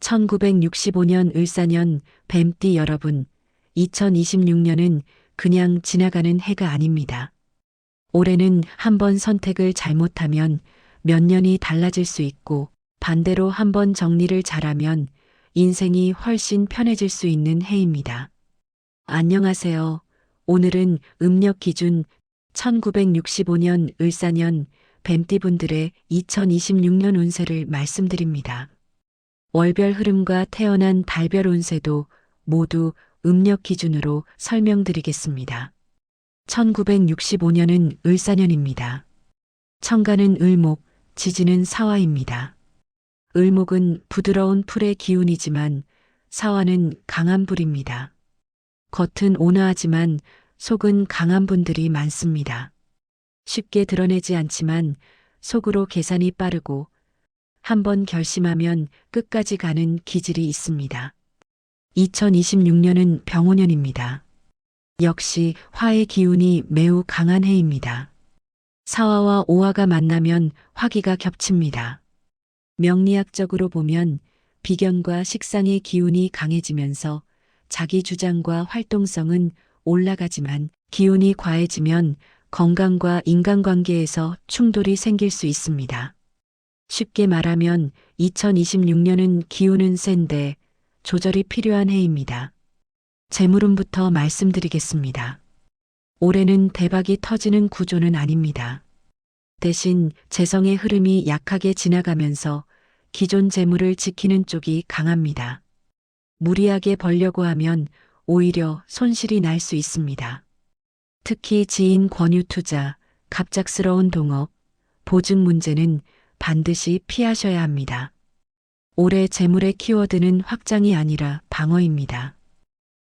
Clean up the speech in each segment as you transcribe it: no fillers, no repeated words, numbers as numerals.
1965년 을사년 뱀띠 여러분, 2026년은 그냥 지나가는 해가 아닙니다. 올해는 한 번 선택을 잘못하면 몇 년이 달라질 수 있고 반대로 한 번 정리를 잘하면 인생이 훨씬 편해질 수 있는 해입니다. 안녕하세요. 오늘은 음력 기준 1965년 을사년 뱀띠분들의 2026년 운세를 말씀드립니다. 월별 흐름과 태어난 달별 운세도 모두 음력 기준으로 설명드리겠습니다. 1965년은 을사년입니다. 천간은 을목, 지지는 사화입니다. 을목은 부드러운 풀의 기운이지만 사화는 강한 불입니다. 겉은 온화하지만 속은 강한 분들이 많습니다. 쉽게 드러내지 않지만 속으로 계산이 빠르고 한번 결심하면 끝까지 가는 기질이 있습니다. 2026년은 병오년입니다. 역시 화의 기운이 매우 강한 해입니다. 사화와 오화가 만나면 화기가 겹칩니다. 명리학적으로 보면 비견과 식상의 기운이 강해지면서 자기 주장과 활동성은 올라가지만 기운이 과해지면 건강과 인간관계에서 충돌이 생길 수 있습니다. 쉽게 말하면 2026년은 기운은 센데 조절이 필요한 해입니다. 재물운부터 말씀드리겠습니다. 올해는 대박이 터지는 구조는 아닙니다. 대신 재성의 흐름이 약하게 지나가면서 기존 재물을 지키는 쪽이 강합니다. 무리하게 벌려고 하면 오히려 손실이 날 수 있습니다. 특히 지인 권유 투자, 갑작스러운 동업, 보증 문제는 반드시 피하셔야 합니다. 올해 재물의 키워드는 확장이 아니라 방어입니다.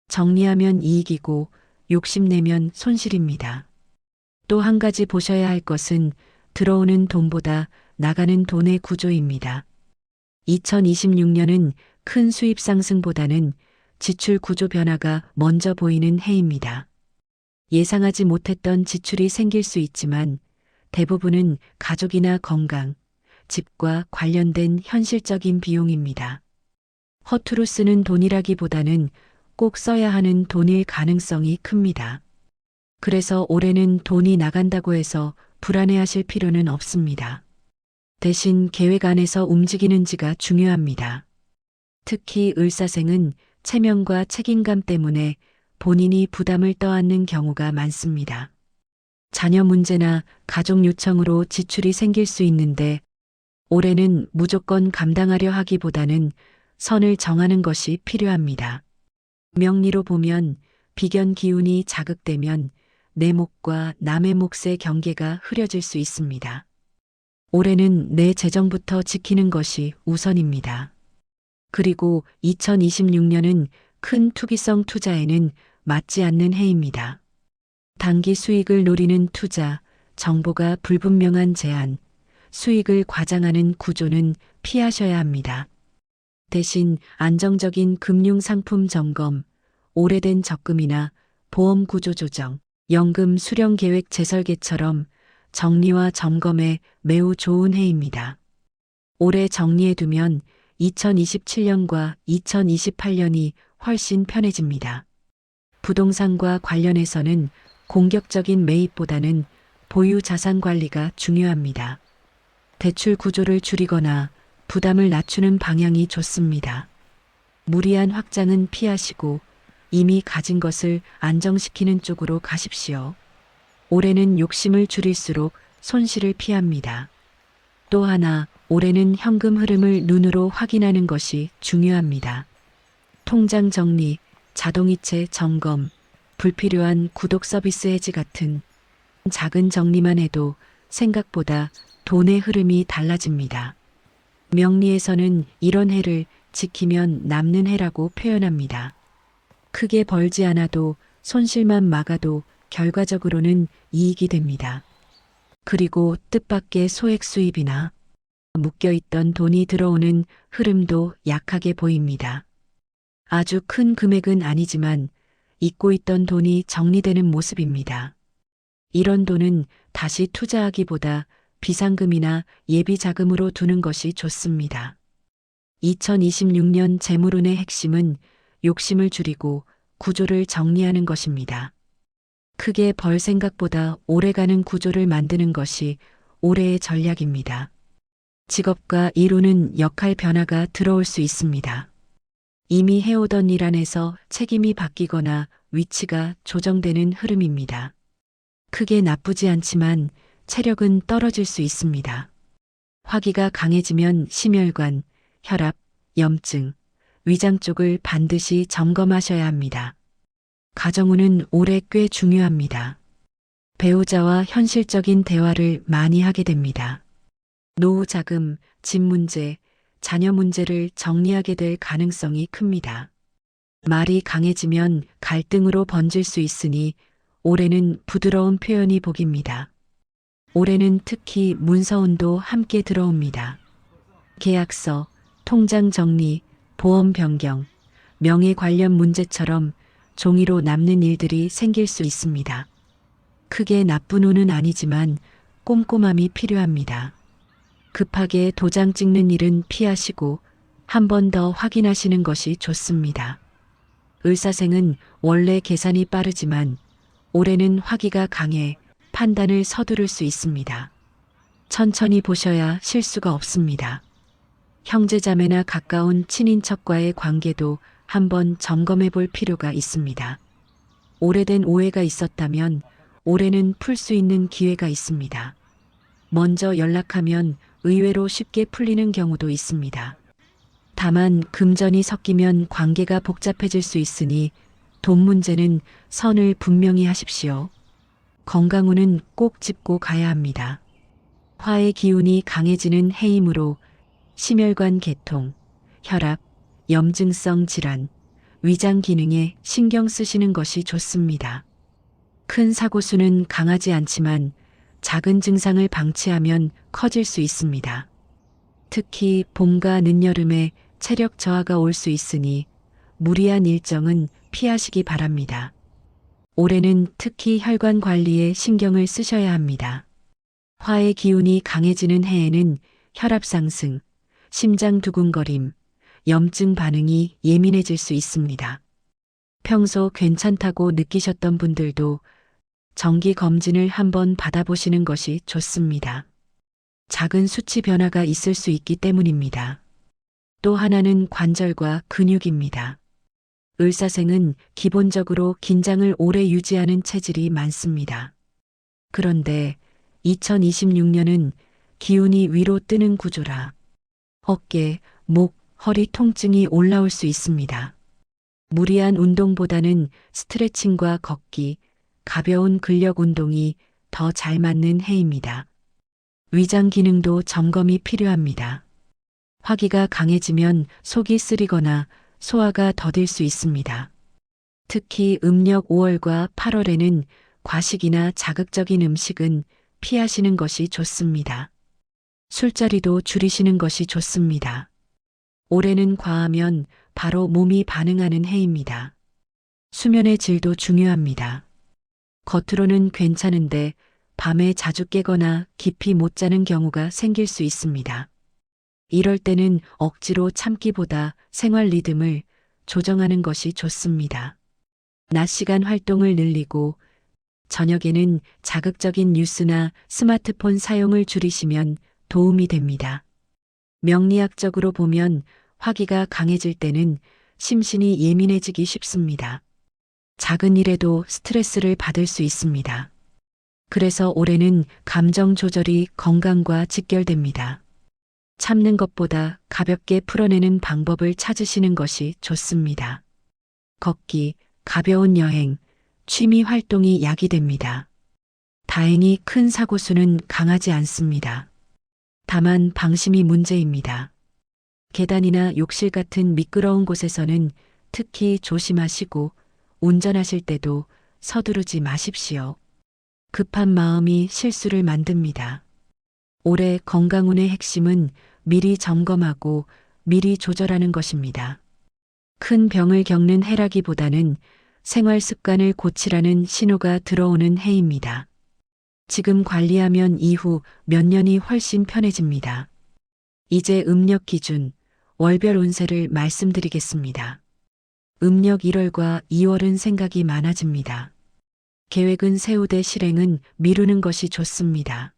정리하면 이익이고 욕심내면 손실입니다. 또 한 가지 보셔야 할 것은 들어오는 돈보다 나가는 돈의 구조입니다. 2026년은 큰 수입 상승보다는 지출 구조 변화가 먼저 보이는 해입니다. 예상하지 못했던 지출이 생길 수 있지만 대부분은 가족이나 건강, 집과 관련된 현실적인 비용입니다. 허투루 쓰는 돈이라기보다는 꼭 써야 하는 돈일 가능성이 큽니다. 그래서 올해는 돈이 나간다고 해서 불안해하실 필요는 없습니다. 대신 계획 안에서 움직이는지가 중요합니다. 특히 을사생은 체면과 책임감 때문에 본인이 부담을 떠안는 경우가 많습니다. 자녀 문제나 가족 요청으로 지출이 생길 수 있는데 올해는 무조건 감당하려 하기보다는 선을 정하는 것이 필요합니다. 명리로 보면 비견 기운이 자극되면 내 몫과 남의 몫의 경계가 흐려질 수 있습니다. 올해는 내 재정부터 지키는 것이 우선입니다. 그리고 2026년은 큰 투기성 투자에는 맞지 않는 해입니다. 단기 수익을 노리는 투자, 정보가 불분명한 제한, 수익을 과장하는 구조는 피하셔야 합니다. 대신 안정적인 금융상품 점검, 오래된 적금이나 보험 구조 조정, 연금 수령 계획 재설계처럼 정리와 점검에 매우 좋은 해입니다. 올해 정리해두면 2027년과 2028년이 훨씬 편해집니다. 부동산과 관련해서는 공격적인 매입보다는 보유 자산 관리가 중요합니다. 대출 구조를 줄이거나 부담을 낮추는 방향이 좋습니다. 무리한 확장은 피하시고 이미 가진 것을 안정시키는 쪽으로 가십시오. 올해는 욕심을 줄일수록 손실을 피합니다. 또 하나, 올해는 현금 흐름을 눈으로 확인하는 것이 중요합니다. 통장 정리, 자동이체 점검, 불필요한 구독 서비스 해지 같은 작은 정리만 해도 생각보다 돈의 흐름이 달라집니다. 명리에서는 이런 해를 지키면 남는 해라고 표현합니다. 크게 벌지 않아도 손실만 막아도 결과적으로는 이익이 됩니다. 그리고 뜻밖의 소액 수입이나 묶여있던 돈이 들어오는 흐름도 약하게 보입니다. 아주 큰 금액은 아니지만 잊고 있던 돈이 정리되는 모습입니다. 이런 돈은 다시 투자하기보다 비상금이나 예비 자금으로 두는 것이 좋습니다. 2026년 재물운의 핵심은 욕심을 줄이고 구조를 정리하는 것입니다. 크게 벌 생각보다 오래가는 구조를 만드는 것이 올해의 전략입니다. 직업과 일운은 역할 변화가 들어올 수 있습니다. 이미 해오던 일 안에서 책임이 바뀌거나 위치가 조정되는 흐름입니다. 크게 나쁘지 않지만 체력은 떨어질 수 있습니다. 화기가 강해지면 심혈관, 혈압, 염증, 위장 쪽을 반드시 점검하셔야 합니다. 가정운은 올해 꽤 중요합니다. 배우자와 현실적인 대화를 많이 하게 됩니다. 노후 자금, 집 문제, 자녀 문제를 정리하게 될 가능성이 큽니다. 말이 강해지면 갈등으로 번질 수 있으니 올해는 부드러운 표현이 복입니다. 올해는 특히 문서운도 함께 들어옵니다. 계약서, 통장 정리, 보험 변경, 명예 관련 문제처럼 종이로 남는 일들이 생길 수 있습니다. 크게 나쁜 운은 아니지만 꼼꼼함이 필요합니다. 급하게 도장 찍는 일은 피하시고 한 번 더 확인하시는 것이 좋습니다. 을사생은 원래 계산이 빠르지만 올해는 화기가 강해 판단을 서두를 수 있습니다. 천천히 보셔야 실수가 없습니다. 형제자매나 가까운 친인척과의 관계도 한번 점검해 볼 필요가 있습니다. 오래된 오해가 있었다면 올해는 풀 수 있는 기회가 있습니다. 먼저 연락하면 의외로 쉽게 풀리는 경우도 있습니다. 다만 금전이 섞이면 관계가 복잡해질 수 있으니 돈 문제는 선을 분명히 하십시오. 건강운은 꼭 짚고 가야 합니다. 화의 기운이 강해지는 해이므로 심혈관 계통, 혈압, 염증성 질환, 위장 기능에 신경 쓰시는 것이 좋습니다. 큰 사고수는 강하지 않지만 작은 증상을 방치하면 커질 수 있습니다. 특히 봄과 늦여름에 체력 저하가 올 수 있으니 무리한 일정은 피하시기 바랍니다. 올해는 특히 혈관 관리에 신경을 쓰셔야 합니다. 화의 기운이 강해지는 해에는 혈압 상승, 심장 두근거림, 염증 반응이 예민해질 수 있습니다. 평소 괜찮다고 느끼셨던 분들도 정기 검진을 한번 받아보시는 것이 좋습니다. 작은 수치 변화가 있을 수 있기 때문입니다. 또 하나는 관절과 근육입니다. 을사생은 기본적으로 긴장을 오래 유지하는 체질이 많습니다. 그런데 2026년은 기운이 위로 뜨는 구조라 어깨, 목, 허리 통증이 올라올 수 있습니다. 무리한 운동보다는 스트레칭과 걷기, 가벼운 근력 운동이 더 잘 맞는 해입니다. 위장 기능도 점검이 필요합니다. 화기가 강해지면 속이 쓰리거나 소화가 더딜 수 있습니다. 특히 음력 5월과 8월에는 과식이나 자극적인 음식은 피하시는 것이 좋습니다. 술자리도 줄이시는 것이 좋습니다. 올해는 과하면 바로 몸이 반응하는 해입니다. 수면의 질도 중요합니다. 겉으로는 괜찮은데 밤에 자주 깨거나 깊이 못 자는 경우가 생길 수 있습니다. 이럴 때는 억지로 참기보다 생활 리듬을 조정하는 것이 좋습니다. 낮 시간 활동을 늘리고 저녁에는 자극적인 뉴스나 스마트폰 사용을 줄이시면 도움이 됩니다. 명리학적으로 보면 화기가 강해질 때는 심신이 예민해지기 쉽습니다. 작은 일에도 스트레스를 받을 수 있습니다. 그래서 올해는 감정 조절이 건강과 직결됩니다. 참는 것보다 가볍게 풀어내는 방법을 찾으시는 것이 좋습니다. 걷기, 가벼운 여행, 취미 활동이 약이 됩니다. 다행히 큰 사고수는 강하지 않습니다. 다만 방심이 문제입니다. 계단이나 욕실 같은 미끄러운 곳에서는 특히 조심하시고 운전하실 때도 서두르지 마십시오. 급한 마음이 실수를 만듭니다. 올해 건강운의 핵심은 미리 점검하고 미리 조절하는 것입니다. 큰 병을 겪는 해라기보다는 생활 습관을 고치라는 신호가 들어오는 해입니다. 지금 관리하면 이후 몇 년이 훨씬 편해집니다. 이제 음력 기준 월별 운세를 말씀드리겠습니다. 음력 1월과 2월은 생각이 많아집니다. 계획은 세우되 실행은 미루는 것이 좋습니다.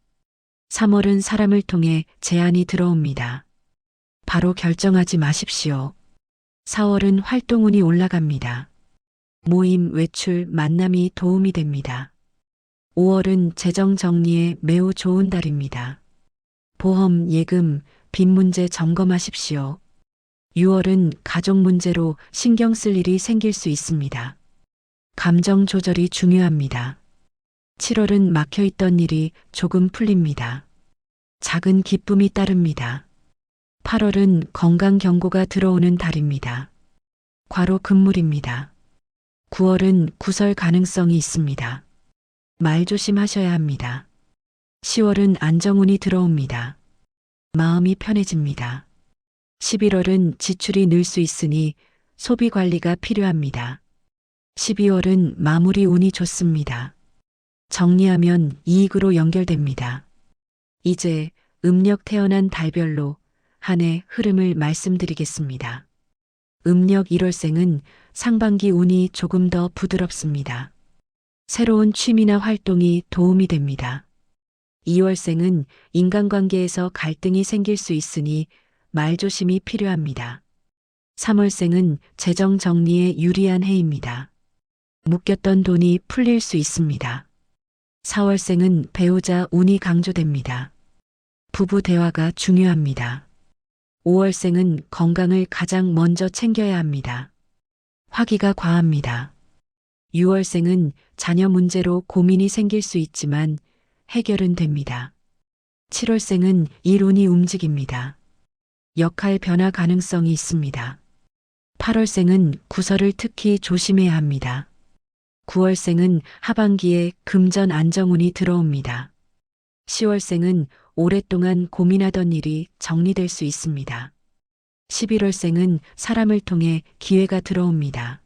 3월은 사람을 통해 제안이 들어옵니다. 바로 결정하지 마십시오. 4월은 활동운이 올라갑니다. 모임, 외출, 만남이 도움이 됩니다. 5월은 재정 정리에 매우 좋은 달입니다. 보험, 예금, 빚 문제 점검하십시오. 6월은 가족 문제로 신경 쓸 일이 생길 수 있습니다. 감정 조절이 중요합니다. 7월은 막혀있던 일이 조금 풀립니다. 작은 기쁨이 따릅니다. 8월은 건강 경고가 들어오는 달입니다. 과로 금물입니다. 9월은 구설 가능성이 있습니다. 말 조심하셔야 합니다. 10월은 안정운이 들어옵니다. 마음이 편해집니다. 11월은 지출이 늘 수 있으니 소비 관리가 필요합니다. 12월은 마무리 운이 좋습니다. 정리하면 이익으로 연결됩니다. 이제 음력 태어난 달별로 한 해 흐름을 말씀드리겠습니다. 음력 1월생은 상반기 운이 조금 더 부드럽습니다. 새로운 취미나 활동이 도움이 됩니다. 2월생은 인간관계에서 갈등이 생길 수 있으니 말조심이 필요합니다. 3월생은 재정 정리에 유리한 해입니다. 묶였던 돈이 풀릴 수 있습니다. 4월생은 배우자 운이 강조됩니다. 부부 대화가 중요합니다. 5월생은 건강을 가장 먼저 챙겨야 합니다. 화기가 과합니다. 6월생은 자녀 문제로 고민이 생길 수 있지만 해결은 됩니다. 7월생은 일운이 움직입니다. 역할 변화 가능성이 있습니다. 8월생은 구설을 특히 조심해야 합니다. 9월생은 하반기에 금전 안정운이 들어옵니다. 10월생은 오랫동안 고민하던 일이 정리될 수 있습니다. 11월생은 사람을 통해 기회가 들어옵니다.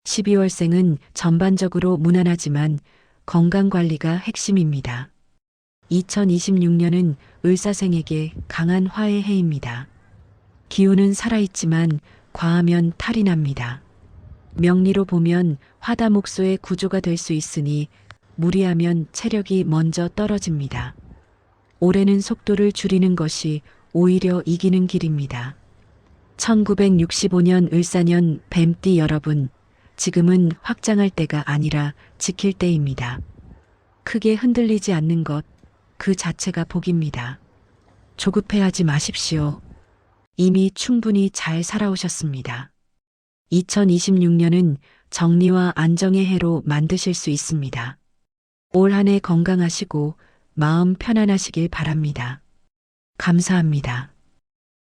12월생은 전반적으로 무난하지만 건강관리가 핵심입니다. 2026년은 을사생에게 강한 화의 해입니다. 기운은 살아있지만 과하면 탈이 납니다. 명리로 보면 화다목소의 구조가 될 수 있으니 무리하면 체력이 먼저 떨어집니다. 올해는 속도를 줄이는 것이 오히려 이기는 길입니다. 1965년 을사년 뱀띠 여러분, 지금은 확장할 때가 아니라 지킬 때입니다. 크게 흔들리지 않는 것, 그 자체가 복입니다. 조급해하지 마십시오. 이미 충분히 잘 살아오셨습니다. 2026년은 정리와 안정의 해로 만드실 수 있습니다. 올 한 해 건강하시고 마음 편안하시길 바랍니다. 감사합니다.